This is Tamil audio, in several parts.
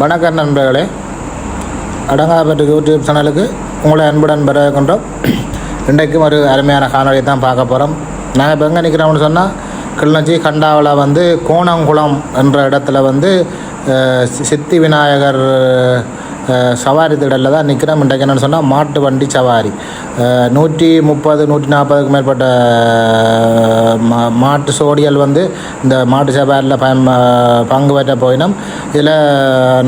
வணக்கம் நண்பர்களே, அடங்காப்பட்டு யூடியூப் சேனலுக்கு உங்களை அன்புடன் வரவேற்கின்றோம். இன்றைக்கும் ஒரு அருமையான காணொலியை தான் பார்க்க போகிறோம். நாங்கள் இப்போ எங்கே நிற்கிறோம்னு சொன்னால், கிளிநொச்சி கண்டாவில் வந்து கோணங்குளம் என்ற இடத்துல வந்து சித்தி விநாயகர் சவாரி திடலில் தான் நிற்கிறோம். இன்றைக்கு என்னென்னு சொன்னால் மாட்டு வண்டி சவாரி 130-140க்கு மேற்பட்ட மாட்டு சோடிகள் வந்து இந்த மாட்டு சவாரியில் பங்கு பெற்ற போயினோம். இதில்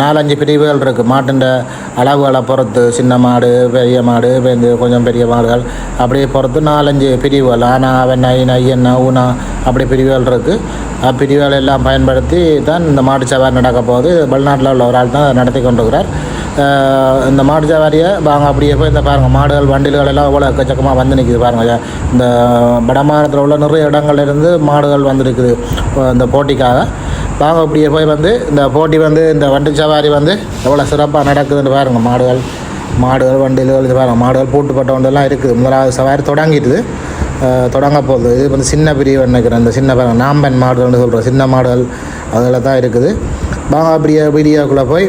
4-5 பிரிவுகள் இருக்குது. மாட்டுன்ற அளவுகளை பொறுத்து சின்ன மாடு, பெரிய மாடு, கொஞ்சம் பெரிய மாடுகள் அப்படியே பொறுத்து 4-5 பிரிவுகள், ஆனா, வெண்ணை, நையண்ணா, ஊனா அப்படி பிரிவுகள் இருக்குது. பிரிவுகள் எல்லாம் பயன்படுத்தி தான் இந்த மாட்டு சவாரி நடக்க போகுது. வெளிநாட்டில் உள்ள ஒரு ஆள் தான் நடத்தி கொண்டிருக்கிறார். இந்த மாட்டு சவாரியை வாங்க அப்படியே போய் இந்த பாருங்கள், மாடுகள் வண்டில்கள் எல்லாம் எவ்வளோ எக்கச்சக்கமாக வந்து நிற்கிது பாருங்கள். இந்த வடமாநிலத்தில் உள்ள நிறைய இடங்கள்லேருந்து மாடுகள் வந்துருக்குது இந்த போட்டிக்காக. வாங்க அப்படியே போய் வந்து இந்த போட்டி வந்து இந்த வண்டி சவாரி வந்து எவ்வளோ சிறப்பாக நடக்குதுன்னு பாருங்கள். மாடுகள் வண்டில்கள் இது பாருங்கள், மாடுகள் பூட்டுப்பட்ட ஒன்றெல்லாம் இருக்குது. முதலாவது சவாரி தொடங்கிட்டுது, தொடங்க போகுது. இது வந்து சின்ன பிரிவு நினைக்கிறேன். இந்த சின்ன பாருங்கள், நாம்பன் மாடுகள்னு சொல்கிறோம், சின்ன மாடுகள் அதில் தான் இருக்குது. வாங்க அப்படியே வீடியோக்குள்ளே போய்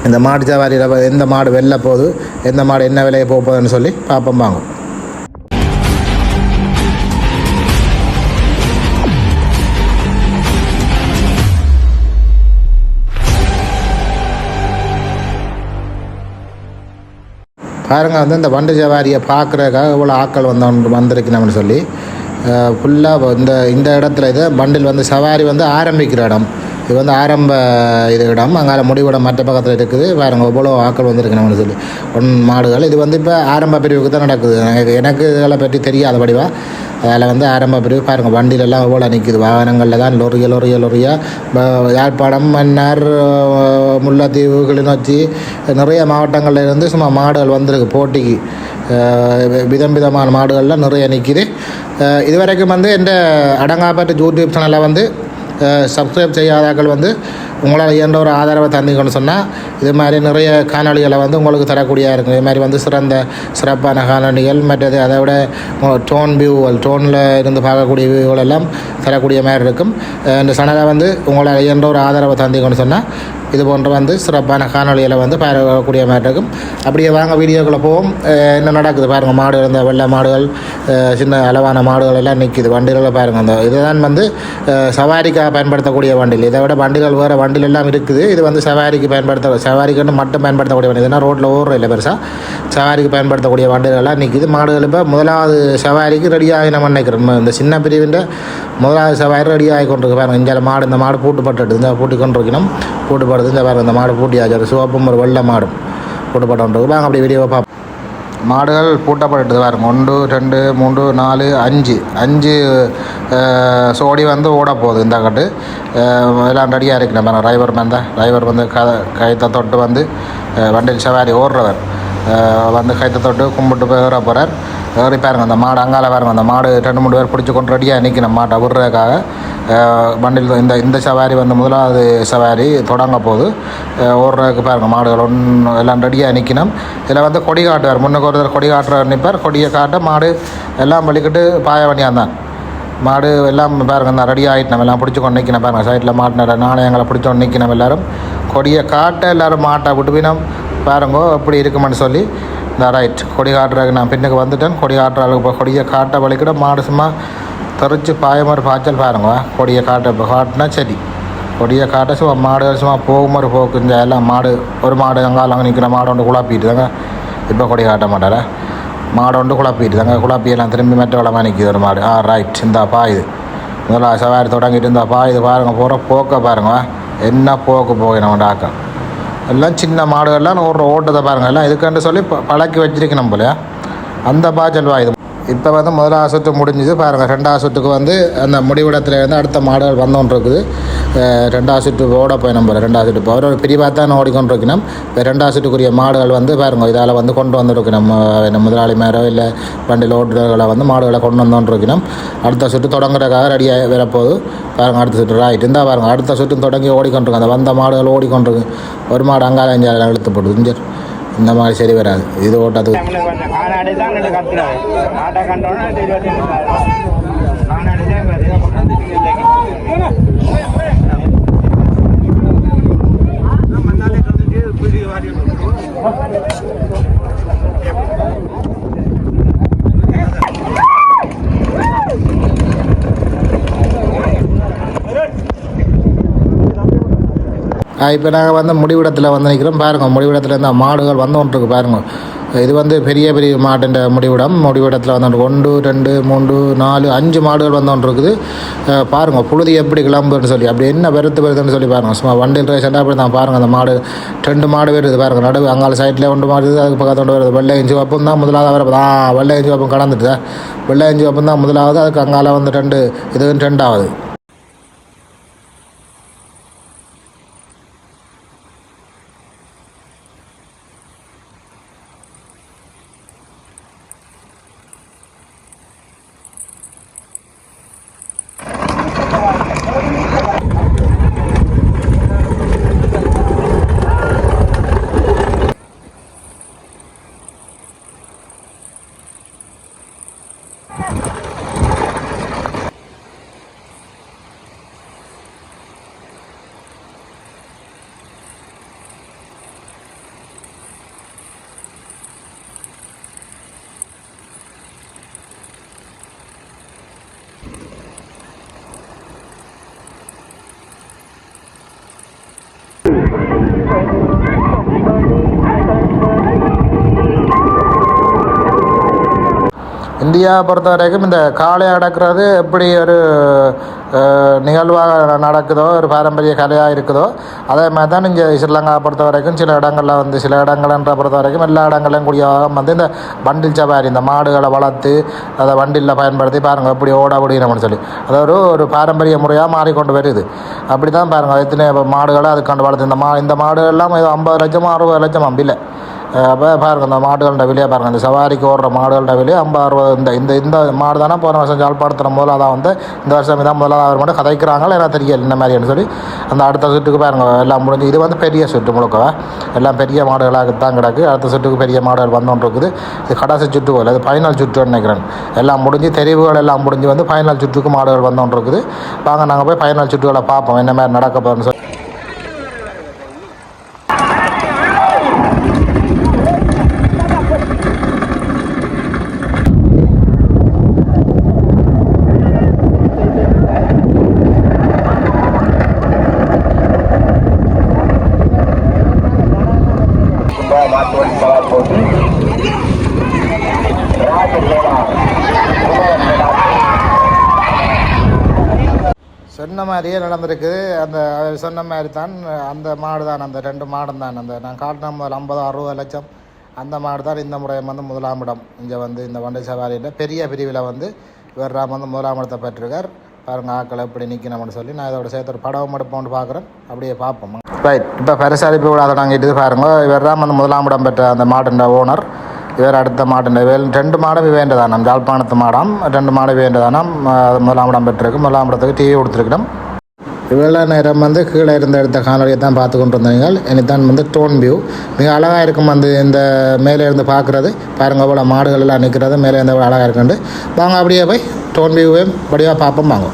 இந்த மாட்டு சவாரியில் எந்த மாடு வெளில போகுது, எந்த மாடு என்ன விலையை போகுதுன்னு சொல்லி பார்ப்போம். வாங்க. பாருங்கள், வந்து இந்த வண்டி சவாரியை பார்க்குறதுக்காக இவ்வளோ ஆட்கள் வந்திருக்கணும்னு சொல்லி ஃபுல்லாக இந்த இடத்துல இது வண்டில் வந்து சவாரி வந்து ஆரம்பிக்கிற இடம். இது வந்து ஆரம்ப இடம், அங்கே முடிவிடம் மற்ற பக்கத்தில் இருக்குது. பாருங்கள் எவ்வளோ ஆக்கள் வந்துருக்கணும்னு சொல்லி மாடுகள். இது வந்து இப்போ ஆரம்ப பிரிவுக்கு தான் நடக்குது. எனக்கு இதெல்லாம் பற்றி தெரியாத படிவா. அதில் வந்து ஆரம்ப பிரிவு பாருங்கள், வண்டியிலெல்லாம் எவ்வளோ நிற்கிது. வாகனங்களில் தான் லொரியாக யாழ்ப்பாணம், மன்னார், முல்லைத்தீவு, கிளிநொச்சி நிறைய மாவட்டங்களில் இருந்து சும்மா மாடுகள் வந்திருக்கு போட்டிக்கு. விதமான மாடுகள்லாம் நிறைய நிற்கிது. இதுவரைக்கும் வந்து இந்த அடங்காப்பட்டு யூடியூப் சேனலில் வந்து சப்ஸ்கிரைப் செய்யாதாக்கள் வந்து உங்களால் இயன்ற ஒரு ஆதரவை தந்தீங்கன்னு சொன்னால் இது மாதிரி நிறைய காணொலிகளை வந்து உங்களுக்கு தரக்கூடியதாக இருக்கும். இது மாதிரி வந்து சிறப்பான காணொலிகள், மற்றது அதை விட டோனில் இருந்து பார்க்கக்கூடிய வியூகள் எல்லாம் தரக்கூடிய மாதிரி இருக்கும். இந்த சேனலை வந்து உங்களால் இயன்ற ஒரு ஆதரவை தந்தீங்கன்னு சொன்னால் இது போன்ற வந்து சிறப்பான காணொலிகளை வந்து பார்க்கக்கூடிய மாதிரி இருக்கும். அப்படியே வாங்க வீடியோக்குள்ளே போவோம். என்ன நடக்குது பாருங்கள். மாடுகள், இந்த வெள்ளை மாடுகள், சின்ன அளவான மாடுகள் எல்லாம் நிற்கிது வண்டிகளில் பாருங்கள். அந்த இதுதான் வந்து சவாரிக்காக பயன்படுத்தக்கூடிய வண்டிகள். இதை விட வண்டிகள் வேறு வண்டிகள் எல்லாம் இருக்குது. இது வந்து சவாரிக்கு மட்டும் பயன்படுத்தக்கூடிய வண்டி. இதனால் ரோட்டில் ஓடுற இல்லை பெருசாக. சவாரிக்கு பயன்படுத்தக்கூடிய வண்டிகளெல்லாம் நிற்கிது. மாடுகள் இப்போ முதலாவது சவாரிக்கு ரெடியாகி நம்ம நினைக்கிறோம். இந்த சின்ன பிரிவின் முதலாவது சவாரி ரெடியாகி கொண்டிருக்கு பாருங்கள். இந்த மாடு பூட்டுப்பட்டு இந்த பூட்டி கொண்டிருக்கணும். பூட்டுப்படுது இந்த பாருங்கள். இந்த மாடு பூட்டியாச்சு. ஒரு சிவப்பும் ஒரு வெள்ளை மாடும் பூட்டப்பட்டு வாங்க அப்படி வீடியோவை பார்ப்போம். மாடுகள் பூட்டப்பட்டு பாருங்க. 1 2 3 4 5 சோடி வந்து ஓட போகுது. இந்த கட்டு எல்லாம் ரெடியாக இருக்குண்ணே பாருங்கள். டிரைவர் வந்து கைத்தை தொட்டு வந்து வண்டியில் சவாரி ஓடுறவர் வந்து கைத்தை தொட்டு கும்பிட்டு போய் ஏற போகிறார். ஏறி பாருங்கள், அந்த மாடு அங்கால பாருங்கள். அந்த மாடு 2-3 பேர் பிடிச்சி கொண்டு ரெடியாக நிற்கணும் மாட்டை விடுறதுக்காக. வண்டியில் இந்த சவாரி வந்து முதலாவது சவாரி தொடங்க போகுது. ஓடுறதுக்கு பாருங்கள், மாடுகள் எல்லாம் ரெடியாக நிற்கணும். இதில் வந்து கொடி காட்டுவார். முன்னுக்கு ஒருத்தர் கொடி காட்டுறவர் நிற்பார். கொடியை காட்ட மாடு எல்லாம் வலிக்கிட்டு பாய வண்டியாக தான் மாடு எல்லாம் பாருங்கள். நான் ரெடி ஆகிட்டு நம்ம எல்லாம் பிடிச்சி கொண்டு நிற்கணும் பாருங்கள். சைட்டில் மாட்டின நாணயங்களை பிடிச்சோன்னு நிற்கணும். எல்லோரும் கொடியை காட்ட எல்லோரும் மாட்டை விட்டுவினோம் பாருங்கோ எப்படி இருக்குமென்னு சொல்லி. இந்த ரைட் கொடி காட்டுறதுக்கு நான் பின்னுக்கு வந்துட்டேன். கொடி காட்டுற அளவுக்கு இப்போ கொடியை காட்ட வலிக்கிட்ட மாடு சும்மா தெரிச்சு பாயமாதிரி பாய்ச்சல் பாருங்க. கொடியை காட்டினா சரி. கொடியை காட்ட சும்மா மாடு சும்மா போகுமாதிரி போக்கு. இந்த எல்லாம் மாடு ஒரு மாடு அங்கால அங்கே நிற்கிற மாடு ஒன்று குழப்பிட்டு தாங்க. இப்போ கொடி காட்ட மாட்டார மாடு ஒன்று குழப்பிட்டு தாங்க. குழப்பியெல்லாம் திரும்பி மெட்ட வளமாக நிற்கிது ஒரு மாடு. ரைட் இந்த பாயுது. முதல்ல சவாரி தொடங்கிட்டு இருந்தா பாயுது பாருங்கள். போகிற போக்க பாருங்கள், என்ன போக்கு போயிடும் டாக்கள். எல்லாம் சின்ன மாடுகள்லாம் ஓட்டத்தை பாருங்கள். எல்லாம் இதுக்குன்னு சொல்லி பழக்கி வச்சிருக்கணும் போலையா அந்த பாய்ச்சல் வாயுது. இப்போ வந்து முதலாவது சுற்று முடிஞ்சுது பாருங்கள். 2வது சுற்றுக்கு வந்து அந்த முடிவிடத்தில் இருந்து அடுத்த மாடுகள் வந்தோன்னு இருக்குது. 2வது சுற்று ஓட போய் நம்ம 2வது சுற்று இப்போ ஒரு பிரிவாக தான் ஓடிக்கொண்டிருக்கணும். இப்போ 2வது சுற்றுக்குரிய மாடுகள் வந்து பாருங்கள் இதால் வந்து கொண்டு வந்துருக்கணும். முதலாளி மேரோ இல்லை வண்டியில் ஓட்டுநர்களை வந்து மாடுகளை கொண்டு வந்தோன்றிருக்கணும். அடுத்த சுற்று தொடங்குறதுக்காக ரெடியாக வரப்போகுது பாருங்கள். அடுத்த சுற்று ரைட் இருந்தால் பாருங்கள். அடுத்த சுற்று தொடங்கி ஓடிக்கொண்டிருக்கு. அந்த வந்த மாடுகள் ஓடிக்கொண்டிருக்கு. ஒரு மாடு அங்கால இழுத்துப்படுது. இங்கே இந்த மாதிரி சரி வராது. இது ஓட்டாது. இப்போ நாங்கள் வந்து முடிவிடத்தில் வந்து நிற்கிறோம் பாருங்கள். முடிவிடத்தில் இந்த மாடுகள் வந்து ஒன்றுருக்கு பாருங்கள். இது வந்து பெரிய பெரிய மாட்டின் முடிவிடத்தில் வந்து 1 2 3 4 5 மாடுகள் வந்து ஒன்று இருக்குது பாருங்கள். புழுதி எப்படி கிளம்புன்னு சொல்லி அப்படி என்ன வருதுன்னு சொல்லி பாருங்கள். சும்மா வண்டியில் ரேஷண்டாக அப்படி தான் பாருங்கள். அந்த மாடு 2 மாடு வருது பாருங்கள். நடுவு அங்கால சைட்டில் 1 மாடு இருக்குது, அதுக்கு பக்கத்தோடு வருது. வெள்ளை இஞ்சி வப்பும் தான் முதலாவது வர வெள்ளை இஞ்சி வப்பும் கடந்துட்டு வெள்ளை இஞ்சி வப்பும் தான் முதலாவது, அதுக்கு அங்கால வந்து 2 இது 2வது. இந்தியாவை பொறுத்த வரைக்கும் இந்த காளை அடக்கிறது எப்படி ஒரு நிகழ்வாக நடக்குதோ, ஒரு பாரம்பரிய கலையாக இருக்குதோ, அதே மாதிரி தான் இங்கே ஸ்ரீலங்கா பொறுத்த வரைக்கும் சில இடங்களில் வந்து சில இடங்கள்ன்ற பொறுத்த வரைக்கும் எல்லா இடங்களையும் கூடிய வந்து இந்த வண்டில் சவாரி, இந்த மாடுகளை வளர்த்து அதை வண்டியில் பயன்படுத்தி பாருங்கள் எப்படி ஓட முடியணும்னு சொல்லி அது ஒரு பாரம்பரிய முறையாக மாறிக்கொண்டு வருது. அப்படி தான் பாருங்கள் எத்தனை மாடுகளை அதுக்காண்டு வளர்த்து இந்த மாடுகள்லாம் 50 லட்சமோ 60 லட்சம் இல்லை. அப்போ பாருங்கள் இந்த மாடுகளோட விலையை பாருங்கள். இந்த சவாரிக்கு ஓடுற மாடுகளோட விலையை 50 60 இந்த மாடு தானே போன வருஷம் ஜாழ்ப்பாணத்தில் முதலாக வந்து இந்த வருஷம் இதான் முதலாக அவர் மட்டும் கதைக்கிறாங்களோ எல்லாம் தெரியல இந்த மாதிரின்னு சொல்லி அந்த அடுத்த சுட்டுக்கு பாருங்கள் எல்லாம் முடிஞ்சு. இது வந்து பெரிய சுட்டு முழுக்க எல்லாம் பெரிய மாடுகளாக தான் கிடக்கு. அடுத்த சுட்டுக்கு பெரிய மாடுகள் வந்தோன்று இருக்குது. இது கடைசி சுட்டு போல் இது ஃபைனல் சுட்டுன்னு நினைக்கிறேன். எல்லாம் முடிஞ்சு தெரிவுகள் எல்லாம் முடிஞ்சு வந்து ஃபைனல் சுட்டுக்கு மாடுகள் வந்தோன்று இருக்குது. வாங்க நாங்கள் போய் ஃபைனல் சுட்டுகளை பார்ப்போம் என்ன மாதிரி நடக்க போகிறோன்னு சொல்லி. சொன்ன மாதிரியே நடந்திருக்குது. அந்த சொன்ன மாதிரி தான் அந்த மாடு தான், அந்த 2 மாடும் தான் அந்த நான் காட்டின முதல் 50 60 லட்சம் அந்த மாடு தான் இந்த முறை வந்து முதலாம் இடம். இங்கே வந்து இந்த வண்டி சவாரியில் பெரிய பிரிவில் வந்து இவர் ராம் வந்து முதலாம் இடத்தை பெற்றிருக்கார். பாருங்கள் ஆக்களை எப்படி நிற்கணும்னு சொல்லி நான் இதோட சேர்த்து ஒரு படம் எடுப்போம்னு பார்க்குறேன். அப்படியே பார்ப்போம். ரைட், இப்போ பரிசளிப்பு விழாத நாங்கள் இது பாருங்க. இவர் தான் வந்து முதலாம் இடம் பெற்ற அந்த மாட்டின் ஓனர். இவர் அடுத்த மாட்டின் 2 மாடும் வேண்டதானம், ஜாழ்ப்பாணத்து மாடாம் 2 மாடு வேண்டதானம். முதலாம் இடம் பெற்றிருக்கு. முதலாம் இடத்துக்கு டிவி கொடுத்துருக்கணும். இவ்வளோ நேரம் வந்து கீழே இருந்த எடுத்த காணொலியை தான் பார்த்து கொண்டு வந்தீங்க. இனித்தான் வந்து டோன் வியூ மிக அழகாக இருக்கும். வந்து இந்த மேலே இருந்து பார்க்குறது பாருங்கள். அவ்வளோ மாடுகள் எல்லாம் நிற்கிறது மேலே இருந்து அழகாக இருக்குண்டு. வாங்க அப்படியே போய் டோன் வியூவையும் படியாக பார்ப்போம் வாங்க.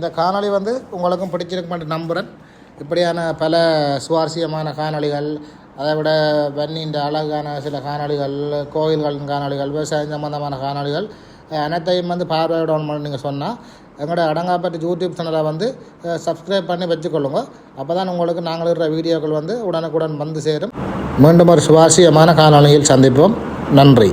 இந்த காணொளி வந்து உங்களுக்கும் பிடிச்சிருக்குமென்று நம்புகிறேன். இப்படியான பல சுவாரஸ்யமான காணொளிகள், அதை விட வன்னியின் அழகான சில காணொளிகள், கோயில்களின் காணொளிகள், விவசாயம் சம்பந்தமான காணொளிகள் அனைத்தையும் வந்து பார்வையிடணும்னு நீங்கள் சொன்னால் எங்களோட அடங்காப்பட்டு யூடியூப் சேனலை வந்து சப்ஸ்கிரைப் பண்ணி வச்சுக்கொள்ளுங்க. அப்போ தான் உங்களுக்கு நாங்கள் இருக்கிற வீடியோக்கள் வந்து உடனுக்குடன் வந்து சேரும். மீண்டும் ஒரு சுவாரஸ்யமான காணொளியில் சந்திப்போம். நன்றி.